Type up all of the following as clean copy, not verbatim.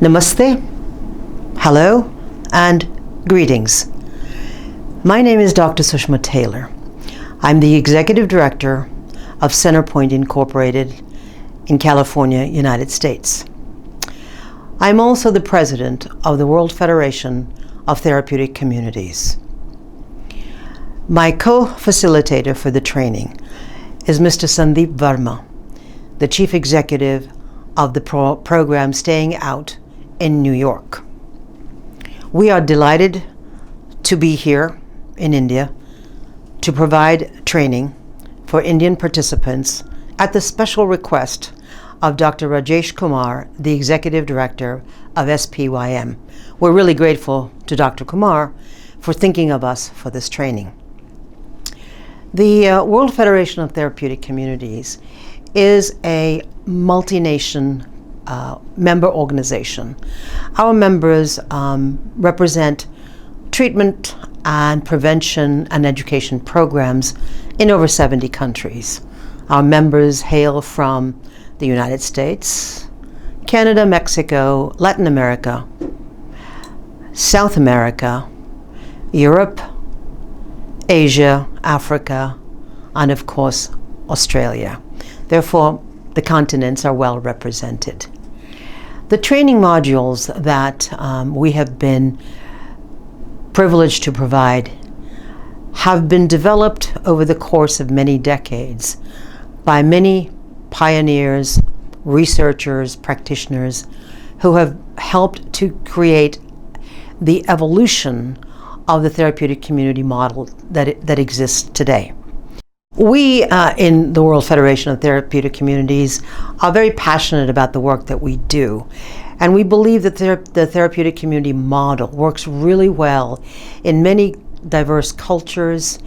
Namaste, hello, and greetings. My name is Dr. Sushma Taylor. I'm the Executive Director of CenterPoint Incorporated in California, United States. I'm also the President of the World Federation of Therapeutic Communities. My co-facilitator for the training is Mr. Sandeep Varma, the Chief Executive of the program Staying Out in New York. We are delighted to be here in India to provide training for Indian participants at the special request of Dr. Rajesh Kumar, the Executive Director of SPYM. We're really grateful to Dr. Kumar for thinking of us for this training. The World Federation of Therapeutic Communities is a multi-nation member organization. Our members represent treatment and prevention and education programs in over 70 countries. Our members hail from the United States, Canada, Mexico, Latin America, South America, Europe, Asia, Africa, and of course, Australia. Therefore, the continents are well represented. The training modules that we have been privileged to provide have been developed over the course of many decades by many pioneers, researchers, practitioners who have helped to create the evolution of the therapeutic community model that exists today. We in the World Federation of Therapeutic Communities are very passionate about the work that we do. And we believe that the therapeutic community model works really well in many diverse cultures,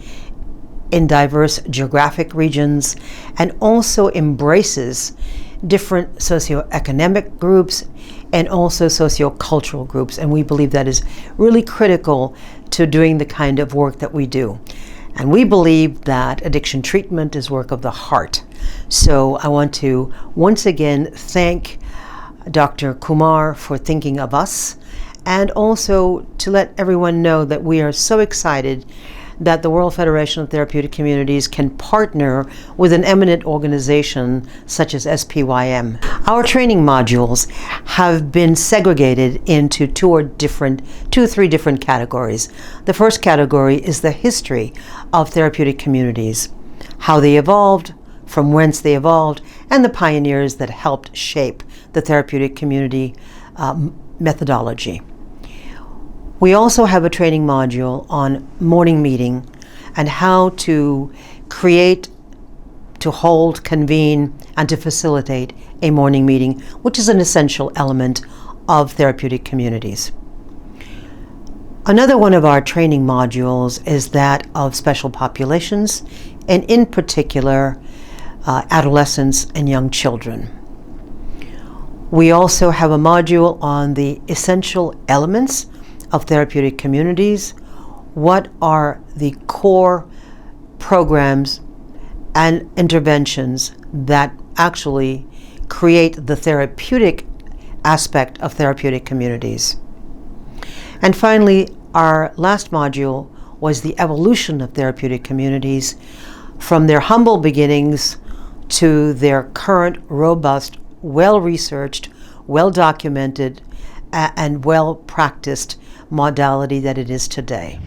in diverse geographic regions, and also embraces different socioeconomic groups and also sociocultural groups. And we believe that is really critical to doing the kind of work that we do. And we believe that addiction treatment is work of the heart. So I want to once again thank Dr. Kumar for thinking of us, and also to let everyone know that we are so excited that the World Federation of Therapeutic Communities can partner with an eminent organization such as SPYM. Our training modules have been segregated into two or three different categories. The first category is the history of therapeutic communities, how they evolved, from whence they evolved, and the pioneers that helped shape the therapeutic community methodology. We also have a training module on morning meeting and how to create, to hold, convene, and to facilitate a morning meeting, which is an essential element of therapeutic communities. Another one of our training modules is that of special populations, and in particular, adolescents and young children. We also have a module on the essential elements of therapeutic communities. What are the core programs and interventions that actually create the therapeutic aspect of therapeutic communities? And finally, our last module was the evolution of therapeutic communities from their humble beginnings to their current robust, well-researched, well-documented, and well-practiced modality that it is today.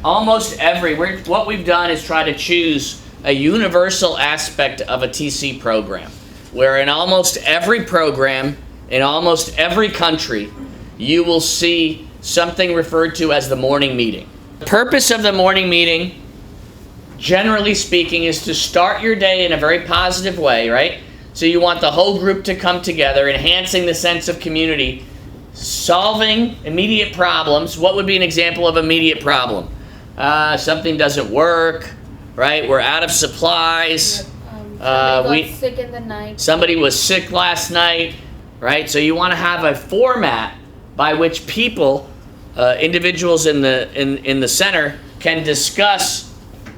What we've done is try to choose a universal aspect of a TC program, where in almost every program, in almost every country, you will see something referred to as the morning meeting. The purpose of the morning meeting, generally speaking, is to start your day in a very positive way, right? So you want the whole group to come together, enhancing the sense of community, solving immediate problems. What would be an example of immediate problem? Something doesn't work, right? We're out of supplies. Somebody got sick in the night. Somebody was sick last night, right? So you want to have a format by which people, individuals in the center, can discuss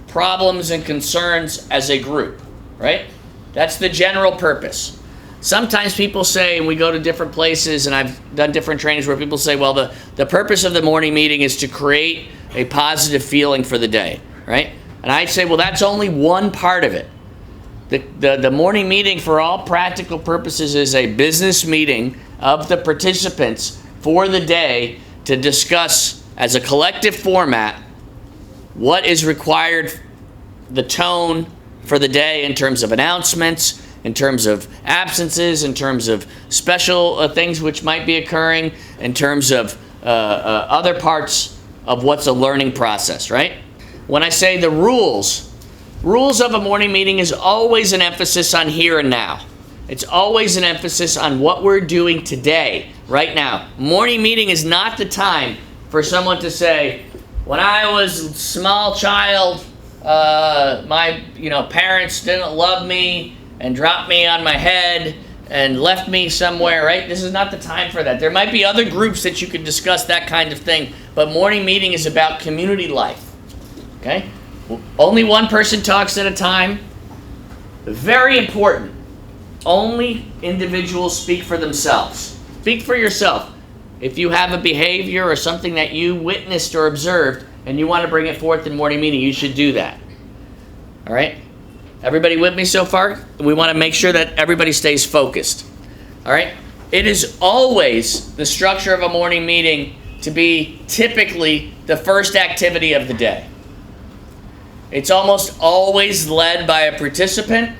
problems and concerns as a group, right? That's the general purpose. Sometimes people say, and we go to different places, and I've done different trainings where people say, well, the purpose of the morning meeting is to create a positive feeling for the day, right? And I'd say, well, that's only one part of it. The morning meeting, for all practical purposes, is a business meeting of the participants for the day to discuss, as a collective format, what is required, the tone for the day in terms of announcements, in terms of absences, in terms of special things which might be occurring, in terms of other parts of what's a learning process, right? When I say the rules of a morning meeting is always an emphasis on here and now. It's always an emphasis on what we're doing today, right now. Morning meeting is not the time for someone to say, when I was a small child, my parents didn't love me and dropped me on my head and left me somewhere, right? This is not the time for that. There might be other groups that you could discuss that kind of thing, but morning meeting is about community life, okay? Only one person talks at a time. Very important. Only individuals speak for themselves. Speak for yourself. If you have a behavior or something that you witnessed or observed and you want to bring it forth in morning meeting, you should do that. All right? Everybody with me so far? We want to make sure that everybody stays focused. All right? It is always the structure of a morning meeting to be typically the first activity of the day. It's almost always led by a participant,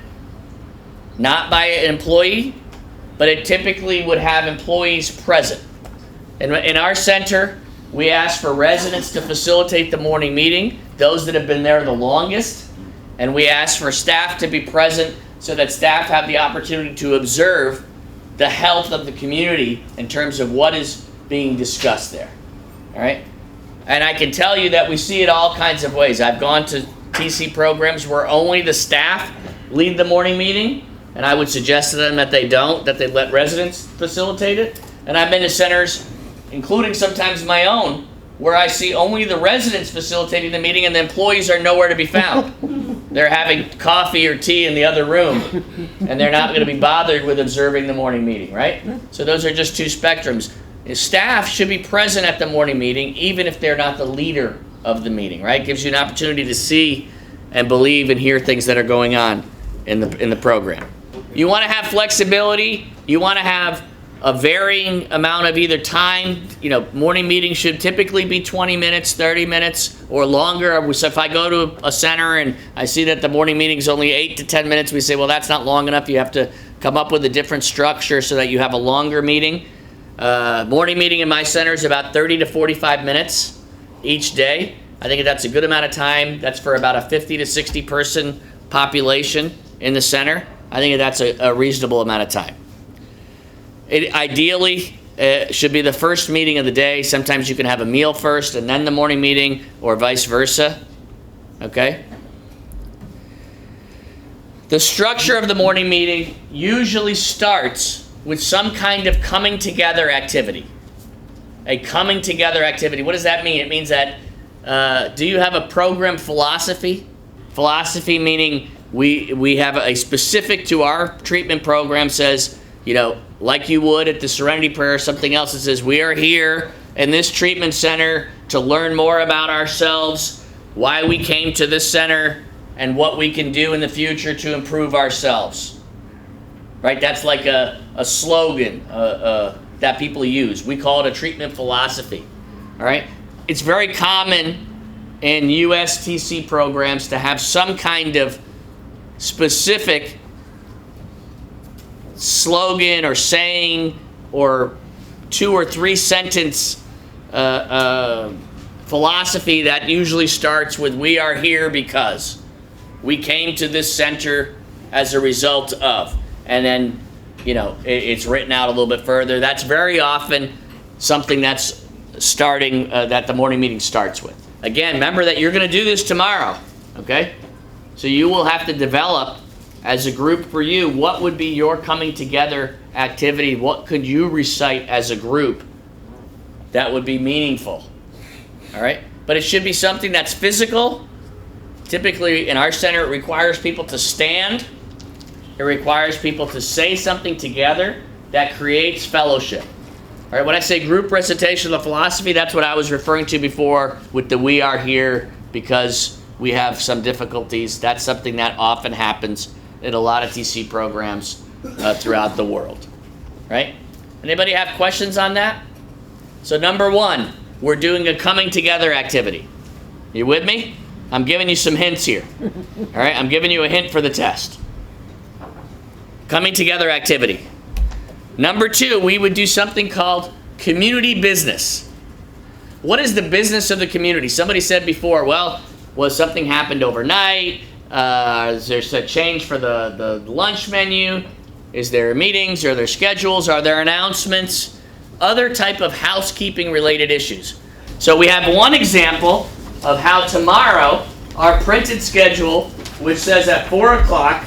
not by an employee, but it typically would have employees present. In our center, we ask for residents to facilitate the morning meeting, those that have been there the longest, and we ask for staff to be present so that staff have the opportunity to observe the health of the community in terms of what is being discussed there. All right? And I can tell you that we see it all kinds of ways. I've gone to TC programs where only the staff lead the morning meeting, and I would suggest to them that they don't, that they let residents facilitate it. And I've been to centers, including sometimes my own, where I see only the residents facilitating the meeting and the employees are nowhere to be found. They're having coffee or tea in the other room, and they're not going to be bothered with observing the morning meeting, right? So those are just two spectrums. Staff should be present at the morning meeting, even if they're not the leader of the meeting, right? Gives you an opportunity to see and believe and hear things that are going on in the program. You want to have flexibility. You want to have a varying amount of either time. Morning meetings should typically be 20 minutes, 30 minutes, or longer. So if I go to a center and I see that the morning meeting is only 8 to 10 minutes, we say, well, that's not long enough. You have to come up with a different structure so that you have a longer meeting. Morning meeting in my center is about 30 to 45 minutes each day. I think that's a good amount of time. That's for about a 50 to 60 person population in the center. I think that's a reasonable amount of time. It ideally should be the first meeting of the day. Sometimes you can have a meal first and then the morning meeting, or vice versa. Okay? The structure of the morning meeting usually starts with some kind of coming together activity. A coming together activity. What does that mean? It means that, do you have a program philosophy? Philosophy meaning we have a specific to our treatment program says, like you would at the Serenity Prayer or something else that says, we are here in this treatment center to learn more about ourselves, why we came to this center, and what we can do in the future to improve ourselves. Right? That's like a slogan that people use. We call it a treatment philosophy. All right? It's very common in USTC programs to have some kind of specific slogan or saying or 2 or 3 sentence philosophy that usually starts with, we are here because we came to this center as a result of, and then it's written out a little bit further. That's very often something that's starting that the morning meeting starts with. Again, remember that you're going to do this tomorrow, okay? So you will have to develop as a group for you, what would be your coming together activity? What could you recite as a group that would be meaningful? All right? But it should be something that's physical. Typically in our center, it requires people to stand. It It requires people to say something together that creates fellowship. All right, when I say group recitation of the philosophy, that's what I was referring to before with the "we are here because we have some difficulties." That's something that often happens in a lot of TC programs throughout the world. Right? Anybody have questions on that? So number 1, we're doing a coming together activity. You with me? I'm giving you some hints here. All right, I'm giving you a hint for the test. Coming together activity. Number 2, we would do something called community business. What is the business of the community? Somebody said before, well, something happened overnight? Is there a change for the lunch menu? Is there meetings? Are there schedules? Are there announcements? Other type of housekeeping related issues. So we have one example of how tomorrow our printed schedule, which says at 4 o'clock,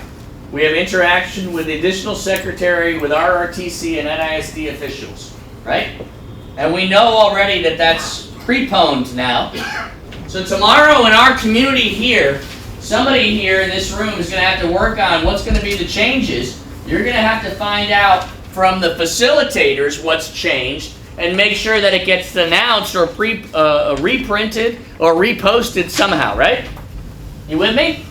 we have interaction with the additional secretary, with RRTC and NISD officials, right? And we know already that that's preponed now. So tomorrow in our community here, somebody here in this room is going to have to work on what's going to be the changes. You're going to have to find out from the facilitators what's changed and make sure that it gets announced or reprinted or reposted somehow, right? You with me?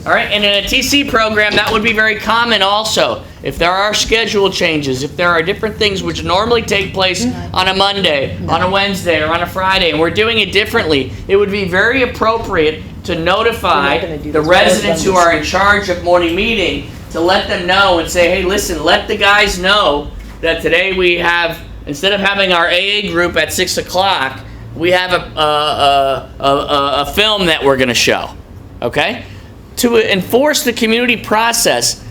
All right, and in a TC program, that would be very common also. If there are schedule changes, if there are different things which normally take place on a Monday, on a Wednesday, or on a Friday, and we're doing it differently, it would be very appropriate to notify the residents who are in charge of morning meeting to let them know and say, hey, listen, let the guys know that today we have, instead of having our AA group at 6 o'clock, we have a film that we're going to show, okay? To enforce the community process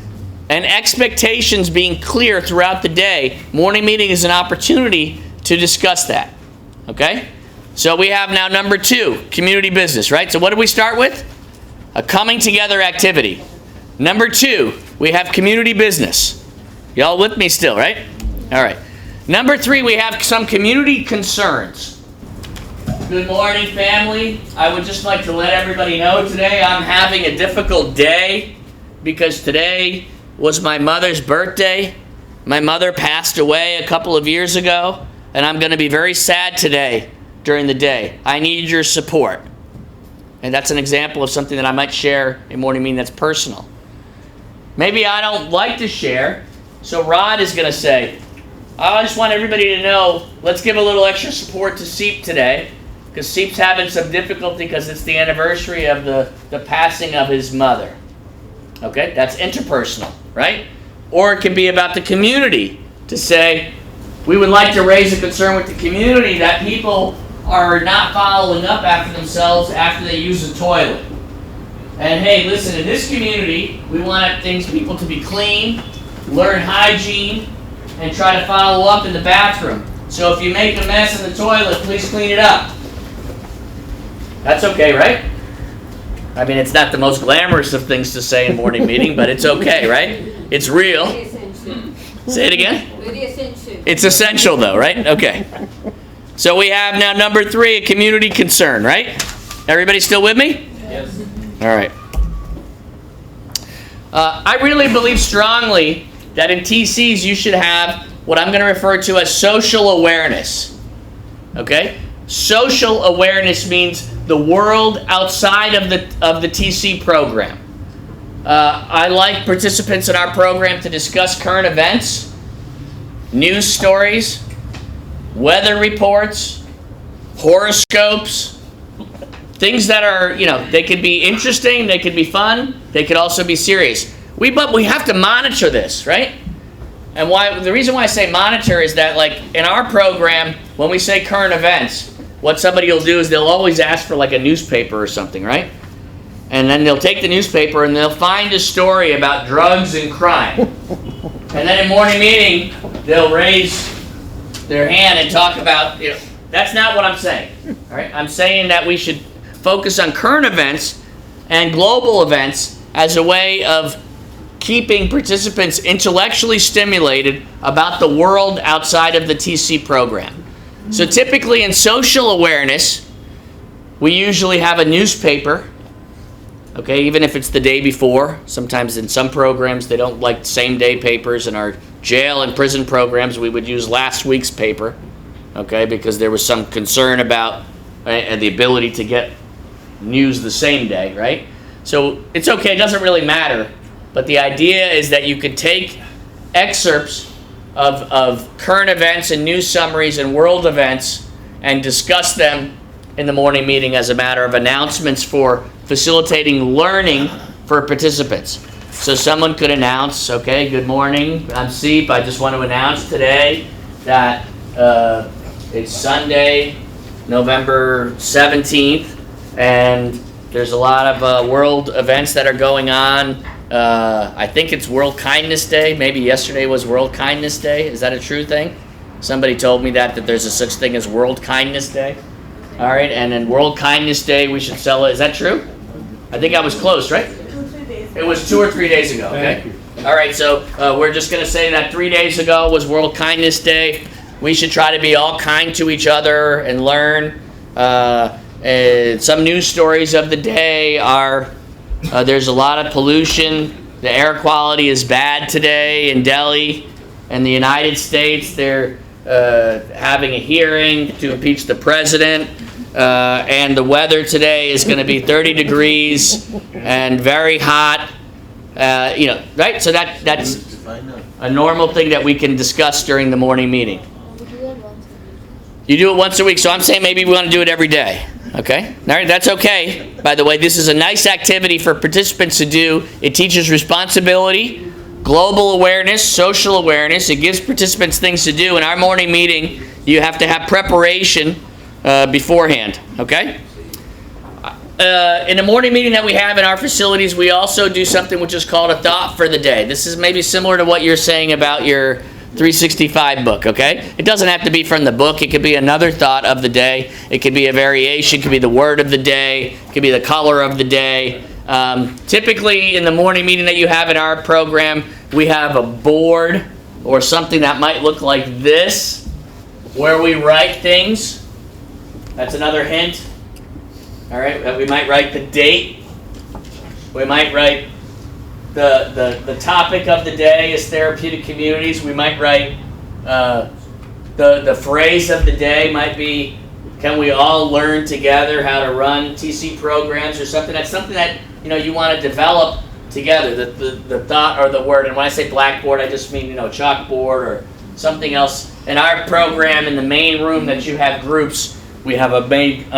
and expectations being clear throughout the day, morning meeting is an opportunity to discuss that, okay? So we have now number 2, community business, right? So what did we start with? A coming together activity. Number 2, we have community business. Y'all with me still, right? All right. Number 3, we have some community concerns. Good morning, family. I would just like to let everybody know today I'm having a difficult day because today was my mother's birthday. My mother passed away a couple of years ago, and I'm going to be very sad today during the day. I need your support. And that's an example of something that I might share in morning meeting that's personal. Maybe I don't like to share, so Rod is going to say, I just want everybody to know, let's give a little extra support to Seep today, because Seep's having some difficulty because it's the anniversary of the passing of his mother. Okay, that's interpersonal, right? Or it can be about the community to say, we would like to raise a concern with the community that people are not following up after themselves after they use the toilet. And hey, listen, in this community, we want people to be clean, learn hygiene, and try to follow up in the bathroom. So if you make a mess in the toilet, please clean it up. That's okay, right? I mean, it's not the most glamorous of things to say in morning meeting, but it's okay, right? It's real. Say it again? It's essential, though, right? Okay. So we have now number 3, a community concern, right? Everybody still with me? Yes. All right. I really believe strongly that in TCs you should have what I'm going to refer to as social awareness. Okay? Social awareness means the world outside of the TC program. I like participants in our program to discuss current events, news stories, weather reports, horoscopes, things that are, they could be interesting, they could be fun, they could also be serious. But we have to monitor this, right? And the reason why I say monitor is that, like, in our program, when we say current events, what somebody will do is they'll always ask for like a newspaper or something, right? And then they'll take the newspaper and they'll find a story about drugs and crime. And then in morning meeting, they'll raise their hand and talk about, that's not what I'm saying. All right? I'm saying that we should focus on current events and global events as a way of keeping participants intellectually stimulated about the world outside of the TC program. So typically in social awareness, we usually have a newspaper Okay, even if it's the day before. Sometimes in some programs they don't like same-day papers. In our jail and prison programs, we would use last week's paper, okay, because there was some concern about the ability to get news the same day, right? So it's okay, it doesn't really matter. But the idea is that you could take excerpts of current events and news summaries and world events and discuss them in the morning meeting as a matter of announcements for facilitating learning for participants. So someone could announce, okay, good morning, I'm Seep. I just want to announce today that it's Sunday, November 17th, and there's a lot of world events that are going on. I think it's World Kindness Day. Maybe yesterday was World Kindness Day. Is that a true thing? Somebody told me that there's a such thing as World Kindness Day. All right, and then World Kindness Day, we should celebrate. Is that true? I think I was close, right? It was 2 or 3 days ago, okay? All right, so we're just going to say that 3 days ago was World Kindness Day. We should try to be all kind to each other and learn. Some news stories of the day are there's a lot of pollution. The air quality is bad today in Delhi. In the United States, they're having a hearing to impeach the president. And the weather today is going to be 30 degrees and very hot. Right? So that's a normal thing that we can discuss during the morning meeting. You do it once a week, so I'm saying maybe we want to do it every day. Okay? All right, that's okay. By the way, this is a nice activity for participants to do. It teaches responsibility, global awareness, social awareness. It gives participants things to do. In our morning meeting, you have to have preparation beforehand. Okay? In the morning meeting that we have in our facilities, we also do something which is called a thought for the day. This is maybe similar to what you're saying about your 365 book, okay? It doesn't have to be from the book. It could be another thought of the day. It could be a variation. It could be the word of the day. It could be the color of the day. Typically, in the morning meeting that you have in our program, we have a board or something that might look like this where we write things. That's another hint. All right, we might write the date. We might write the topic of the day is therapeutic communities. We might write the phrase of the day might be, can we all learn together how to run TC programs or something? That's something that you want to develop together, the thought or the word. And when I say blackboard, I just mean chalkboard or something else. In our program, in the main room that you have groups, we have a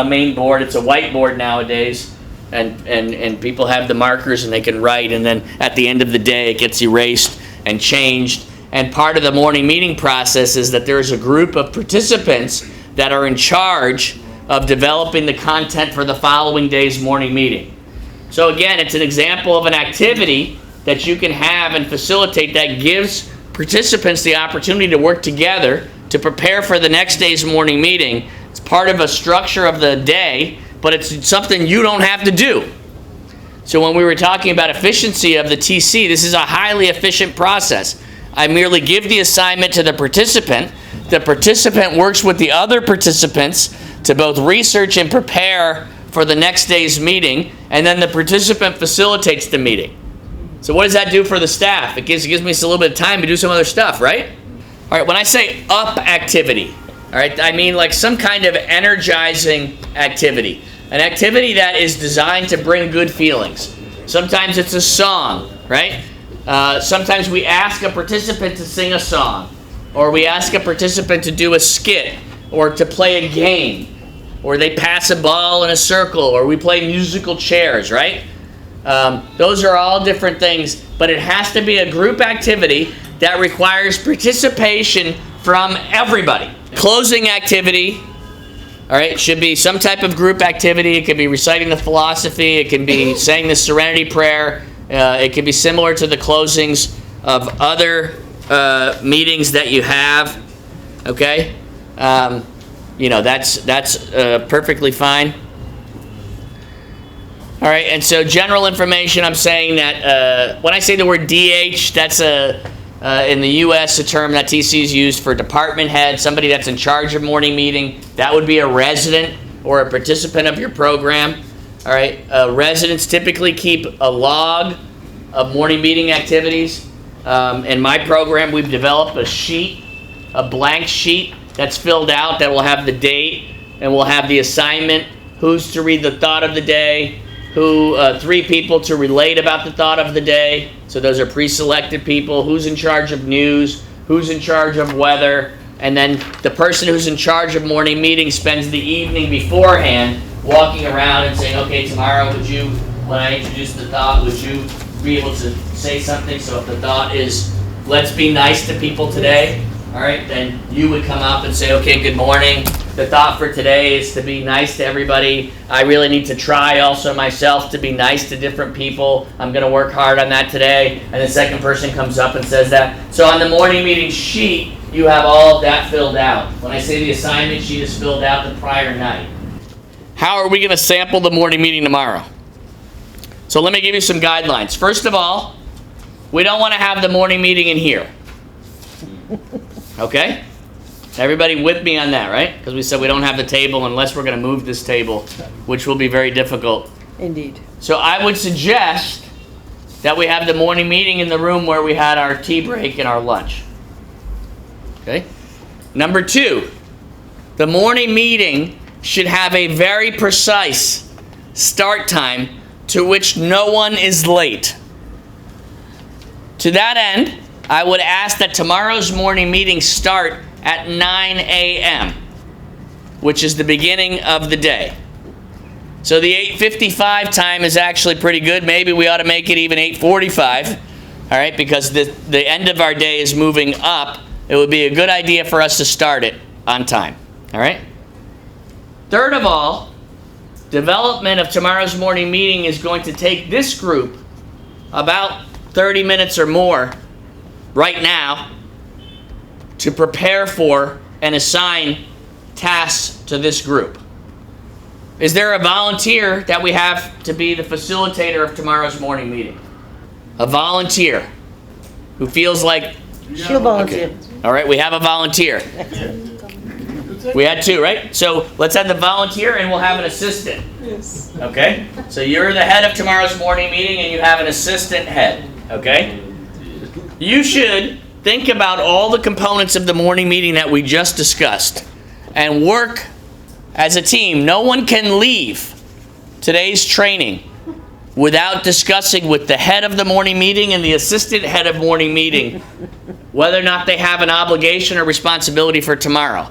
main board. It's a whiteboard nowadays. And people have the markers and they can write, and then at the end of the day it gets erased and changed. And part of the morning meeting process is that there is a group of participants that are in charge of developing the content for the following day's morning meeting. So again, it's an example of an activity that you can have and facilitate that gives participants the opportunity to work together to prepare for the next day's morning meeting. It's part of a structure of the day, but it's something you don't have to do. So when we were talking about efficiency of the TC, this is a highly efficient process. I merely give the assignment to the participant. The participant works with the other participants to both research and prepare for the next day's meeting, and then the participant facilitates the meeting. So what does that do for the staff? It gives me a little bit of time to do some other stuff, right? All right, when I say up activity, all right, I mean like some kind of energizing activity. An activity that is designed to bring good feelings. Sometimes it's a song, right? Sometimes we ask a participant to sing a song, or we ask a participant to do a skit, or to play a game, or they pass a ball in a circle, or we play musical chairs, right? Those are all different things, but it has to be a group activity that requires participation from everybody. Closing activity, all right, should be some type of group activity. It could be reciting the philosophy. It can be saying the serenity prayer. It could be similar to the closings of other meetings that you have. Okay, that's perfectly fine. All right, and so general information. I'm saying that when I say the word DH, that's in the U.S., a term that TC is used for department head, somebody that's in charge of morning meeting. That would be a resident or a participant of your program. All right, residents typically keep a log of morning meeting activities. In my program, we've developed a sheet, a blank sheet that's filled out that will have the date and will have the assignment, who's to read the thought of the day, 3 people to relate about the thought of the day. So those are pre-selected people. Who's in charge of news? Who's in charge of weather? And then the person who's in charge of morning meetings spends the evening beforehand walking around and saying, okay, tomorrow when I introduce the thought, would you be able to say something? So if the thought is, let's be nice to people today, all right, then you would come up and say, okay, good morning. The thought for today is to be nice to everybody. I really need to try also myself to be nice to different people. I'm going to work hard on that today. And the second person comes up and says that. So on the morning meeting sheet, you have all of that filled out. When I say the assignment sheet is filled out the prior night. How are we going to sample the morning meeting tomorrow? So let me give you some guidelines. First of all, we don't want to have the morning meeting in here. Okay? Everybody with me on that, right? Because we said we don't have the table unless we're going to move this table, which will be very difficult. Indeed. So I would suggest that we have the morning meeting in the room where we had our tea break and our lunch. Okay? Number 2, the morning meeting should have a very precise start time to which no one is late. To that end, I would ask that tomorrow's morning meeting start at 9 a.m., which is the beginning of the day. So the 8:55 time is actually pretty good. Maybe we ought to make it even 8:45, all right, because the end of our day is moving up. It would be a good idea for us to start it on time, all right? Third of all, development of tomorrow's morning meeting is going to take this group about 30 minutes or more right now to prepare for and assign tasks to this group. Is there a volunteer that we have to be the facilitator of tomorrow's morning meeting? A volunteer who feels like... She'll volunteer. Okay. All right, we have a volunteer. We had 2, right? So let's have the volunteer and we'll have an assistant. Yes. Okay? So you're the head of tomorrow's morning meeting and you have an assistant head. Okay? You should think about all the components of the morning meeting that we just discussed and work as a team. No one can leave today's training without discussing with the head of the morning meeting and the assistant head of morning meeting whether or not they have an obligation or responsibility for tomorrow.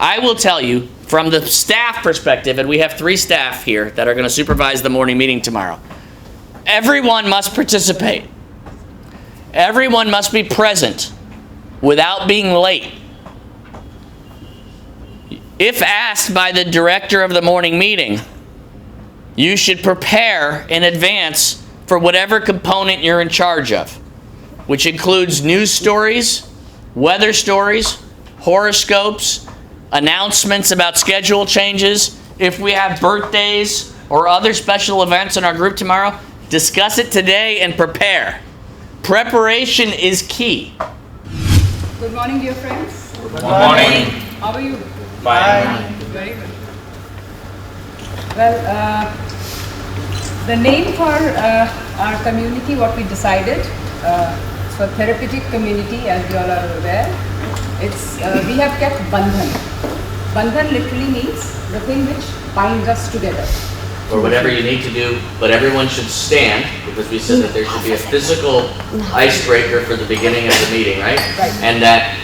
I will tell you from the staff perspective, and we have 3 staff here that are going to supervise the morning meeting tomorrow. Everyone must participate. Everyone must be present without being late. If asked by the director of the morning meeting, you should prepare in advance for whatever component you're in charge of, which includes news stories, weather stories, horoscopes, announcements about schedule changes. If we have birthdays or other special events in our group tomorrow, discuss it today and prepare. Preparation is key. Good morning, dear friends. Good morning. How are you? Fine. Very good. Well, the name for our community, what we decided, for Therapeutic community, as you all are aware, it's we have kept Bandhan. Bandhan literally means the thing which binds us together. Or whatever you need to do, but everyone should stand, because we said that there should be a physical icebreaker for the beginning of the meeting, right? Right. And that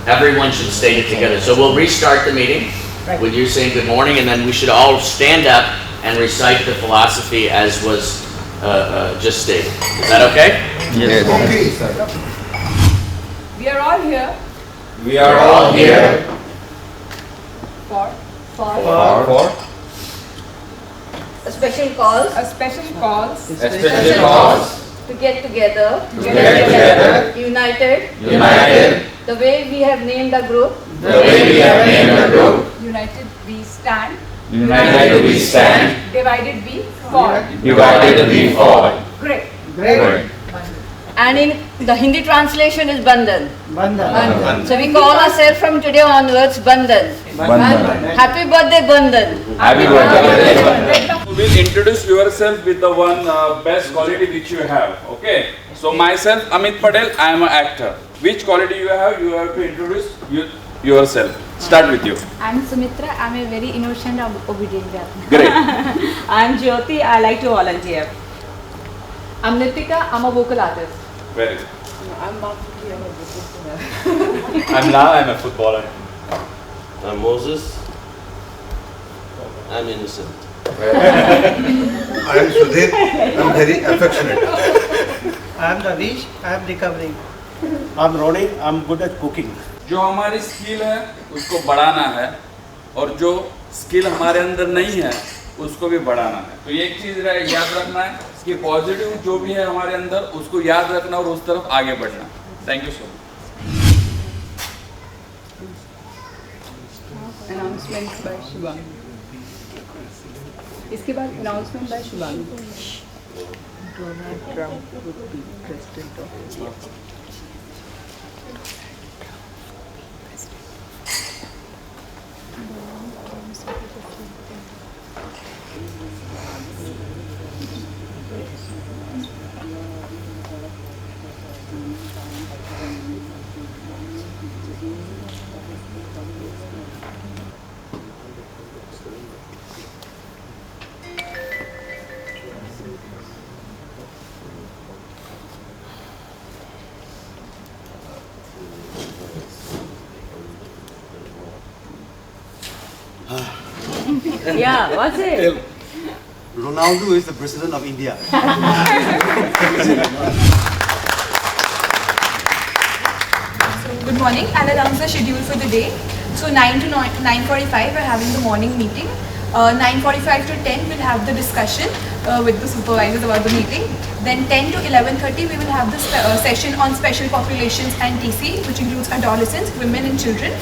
everyone should state it together. So we'll restart the meeting Right. with you saying good morning, and then we should all stand up and recite the philosophy as was just stated. Is that okay? Yes. We are all here We are all here for for A special cause a special cause a special cause to get together, to get together, united, united, the way we have named the group, the way we have named the group. united we stand, United we stand, divided we fall. divided we fall. Great. Great. and in The Hindi translation is Bandhan. Bandhan. So we call ourselves from today onwards Bandhan. Bandhan. Happy birthday Bandhan. Happy birthday. You will introduce yourself with the one best quality which you have. Okay. So myself, Amit Patel, I am an actor. Which quality you have to introduce yourself. Start with you. I'm Sumitra. I'm a very innocent and obedient girl. Great. I'm Jyoti. I like to volunteer. I'm Nitika. I'm a vocal artist. Very good. I'm Lal, I'm a footballer. I'm Moses. I'm innocent. I am Sudhir. I'm very affectionate. I am Navish. I am recovering. I'm Ronnie. I'm good at cooking. जो हमारी skill है उसको बढ़ाना है और जो skill हमारे अंदर नहीं है उसको भी बढ़ाना है। तो ये एक चीज़ याद रखना है कि पॉजिटिव जो भी है हमारे अंदर उसको याद रखना और उस तरफ आगे बढ़ना। Thank you so much. Announcements by Shubham. इसके बाद announcement by Shubham. Donald Trump would be president of India. Yeah, what's it? Ronaldo is the president of India. Good morning. I'll announce the schedule for the day. So 9 to 9:45 we're having the morning meeting. 9:45 to 10 we'll have the discussion with the supervisors about the meeting. Then 10 to 11:30 we will have the session on special populations and TC, which includes adolescents, women and children.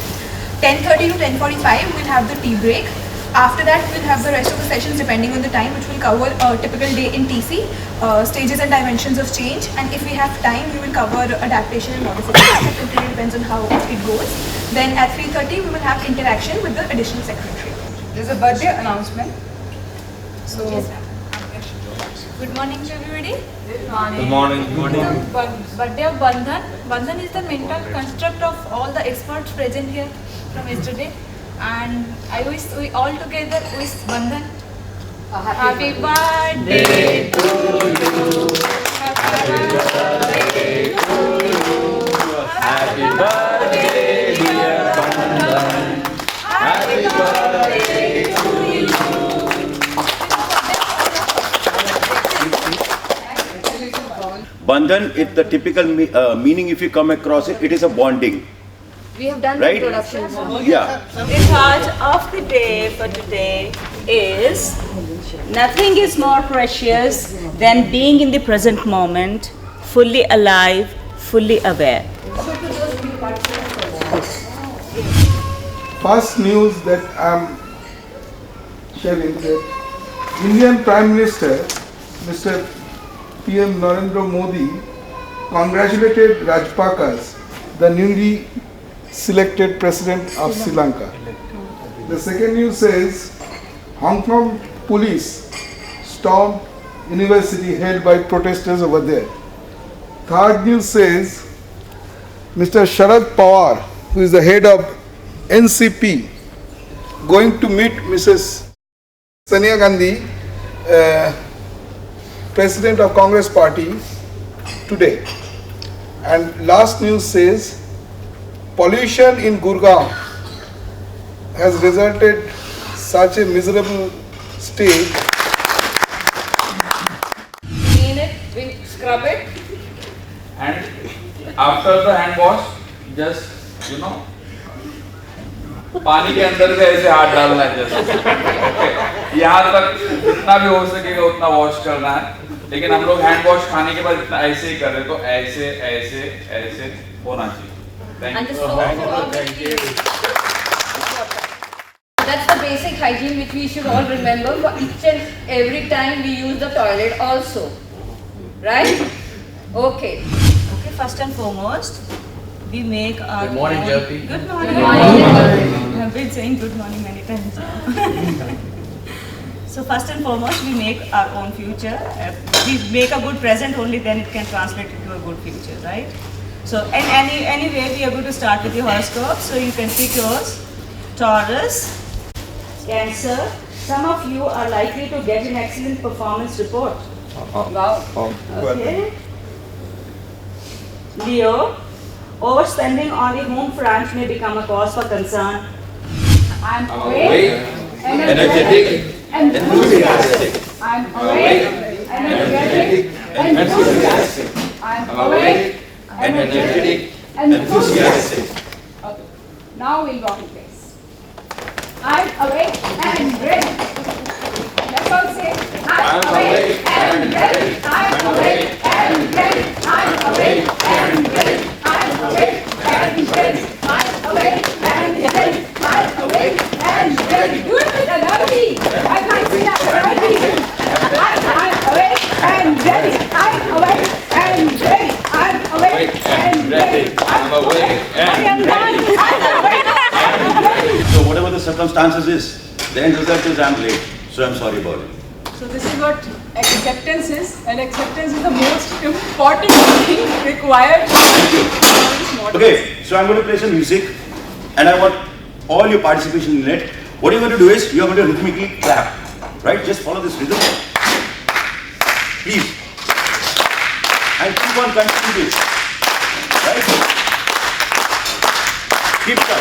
10:30 to 10:45 we'll have the tea break. After that we'll have the rest of the sessions depending on the time, which will cover a typical day in TC, stages and dimensions of change, and if we have time we will cover adaptation and modification. It really depends on how it goes. Then at 3:30 we will have interaction with the additional secretary. There's a birthday announcement. So, Good morning to everybody. Good morning. Birthday of Bandhan. Bandhan is the mental construct of all the experts present here from yesterday, and I wish we all together wish Bandhan. Happy birthday to you. Happy birthday to you. Happy birthday, dear Bandhan. Happy birthday to you. Bandhan, it's the typical meaning, if you come across it, it is a bonding. We have done Right? the introduction. Yeah. The thought of the day for today is nothing is more precious than being in the present moment, fully alive, fully aware. First news that I'm sharing that Indian Prime Minister Mr. PM Narendra Modi congratulated Rajpakas, the newly selected president of Sri Lanka. The second news says Hong Kong police stormed university held by protesters over there. Third news says Mr. Sharad Pawar, who is the head of NCP, going to meet Mrs. Sonia Gandhi, President of Congress Party, today. And last news says pollution in Gurgaon has resulted such a miserable state. Clean it, we scrub it. And after the hand wash, just पानी के अंदर से ऐसे हाथ डालना है जैसे यहाँ तक जितना भी हो सकेगा उतना वॉश करना है, लेकिन हम लोग हैंड वॉश खाने के बाद इतना ऐसे ही कर रहे तो ऐसे ऐसे ऐसे होना चाहिए। Thank you. That's the basic hygiene which we should all remember for each and every time we use the toilet also. Right? Okay. first and foremost, we make our Good morning, own... Jyoti. Good morning. I've been saying good morning many times now. So first and foremost, we make our own future. We make a good present, only then it can translate into a good future, right? So anyway, we are going to start with the horoscope. So you can pick yours. Taurus, Cancer. Some of you are likely to get an excellent performance report. Wow. Okay. Leo, overspending on the home front may become a cause for concern. I'm awake, energetic, enthusiastic. I'm awake, energetic, enthusiastic. I'm awake, Energetic, enthusiastic. Okay. Now we'll walk in place. I'm awake and ready. Let's all say, I'm awake and ready. I'm awake and ready. I'm awake and ready. I'm awake and ready. I'm awake and ready. I'm awake and ready. Do it with energy. I can't see that energy. I'm awake and ready. I'm awake and ready. I'm awake and ready. I'm awake and ready. I'm awake and ready. So whatever the circumstances is, the end result is I'm late. So I'm sorry about it. So this is what acceptance is, and acceptance is the most important thing required for this model. Okay, so I'm going to play some music and I want all your participation in it. What you're going to do is you're going to rhythmically clap. Right? Just follow this rhythm. Please. And keep on continuing this. Right? Keep it up.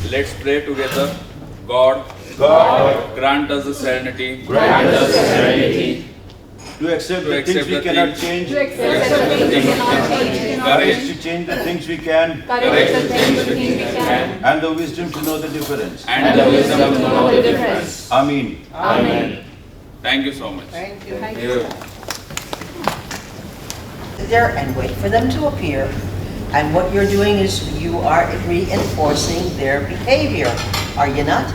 Let's pray together. God, grant us the serenity. To accept the things we cannot change. Courage to change the things we can. And the wisdom to know the difference. Amen. Thank you so much. Thank you. Sit there and wait for them to appear. And what you're doing is you are reinforcing their behavior. Are you not?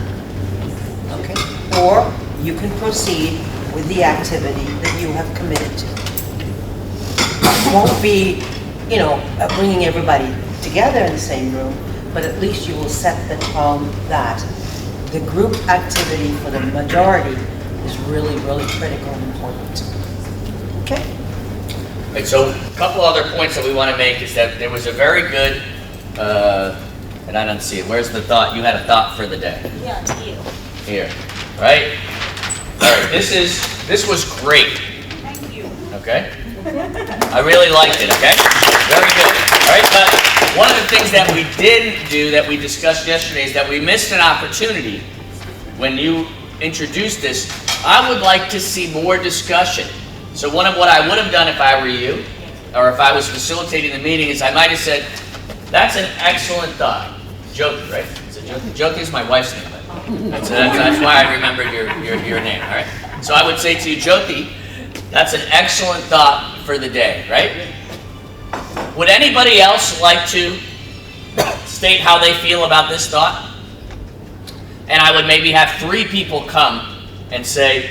Okay. Or you can proceed with the activity that you have committed to. It won't be, bringing everybody together in the same room, but at least you will set the tone that the group activity for the majority is really, really critical and important. Okay? Right, so a couple other points that we want to make is that there was a very good, and I don't see it. Where's the thought? You had a thought for the day. Yeah, it's you. Here, right? All right, this was great. Thank you. Okay? I really liked it, okay? Very good. All right, but one of the things that we didn't do that we discussed yesterday is that we missed an opportunity when you introduced this. I would like to see more discussion. So one of what I would have done if I were you, or if I was facilitating the meeting, is I might have said, that's an excellent thought. Jyoti, right? Is it Jyoti? Jyoti is my wife's name. That's why I remembered your name, all right? So I would say to you, Jyoti, that's an excellent thought for the day, right? Would anybody else like to state how they feel about this thought? And I would maybe have 3 people come and say,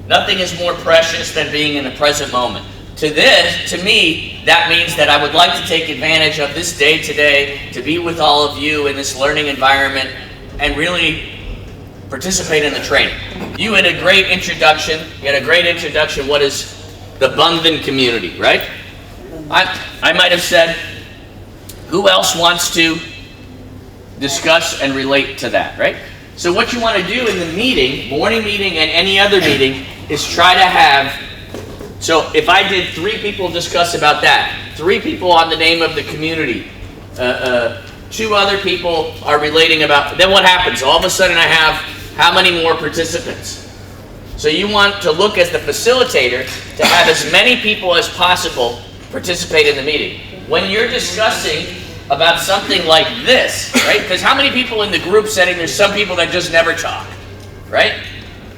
nothing is more precious than being in the present moment. To me, that means that I would like to take advantage of this day today to be with all of you in this learning environment and really participate in the training. You had a great introduction. What is the Bandhan community, right? I might have said, who else wants to discuss and relate to that, right? So what you want to do in the meeting, morning meeting and any other meeting, is try to have, so if I did 3 people discuss about that, 3 people on the name of the community, 2 other people are relating about, then what happens? All of a sudden I have how many more participants? So you want to look as the facilitator to have as many people as possible participate in the meeting. When you're discussing about something like this, right? Because how many people in the group setting, there's some people that just never talk, right?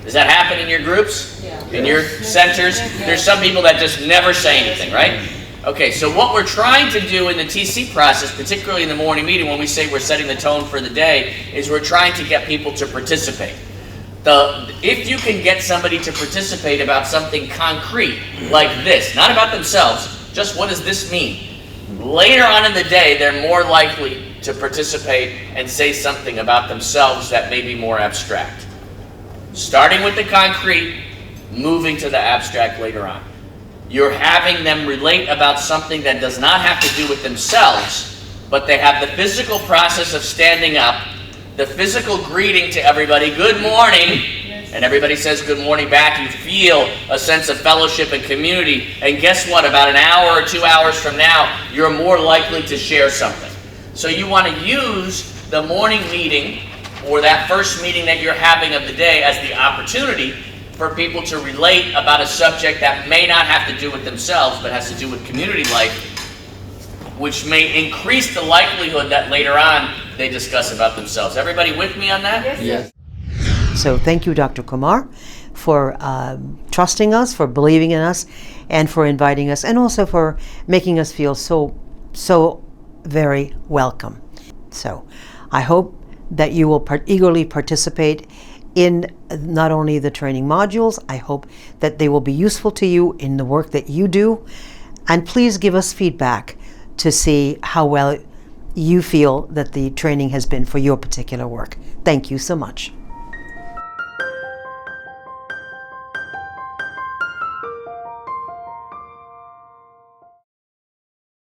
Does that happen in your groups? Yeah. In your centers? There's some people that just never say anything, right? Okay, so what we're trying to do in the TC process, particularly in the morning meeting when we say we're setting the tone for the day, is we're trying to get people to participate. If you can get somebody to participate about something concrete like this, not about themselves, just what does this mean? Later on in the day, they're more likely to participate and say something about themselves that may be more abstract. Starting with the concrete, moving to the abstract later on. You're having them relate about something that does not have to do with themselves, but they have the physical process of standing up, the physical greeting to everybody, good morning, and everybody says good morning back. You feel a sense of fellowship and community, and guess what? About an hour or 2 hours from now, you're more likely to share something. So you want to use the morning meeting or that first meeting that you're having of the day as the opportunity for people to relate about a subject that may not have to do with themselves, but has to do with community life, which may increase the likelihood that later on they discuss about themselves. Everybody with me on that? Yes. So thank you, Dr. Kumar, for trusting us, for believing in us, and for inviting us, and also for making us feel so very welcome. So I hope that you will eagerly participate in not only the training modules. I hope that they will be useful to you in the work that you do. And please give us feedback to see how well you feel that the training has been for your particular work. Thank you so much.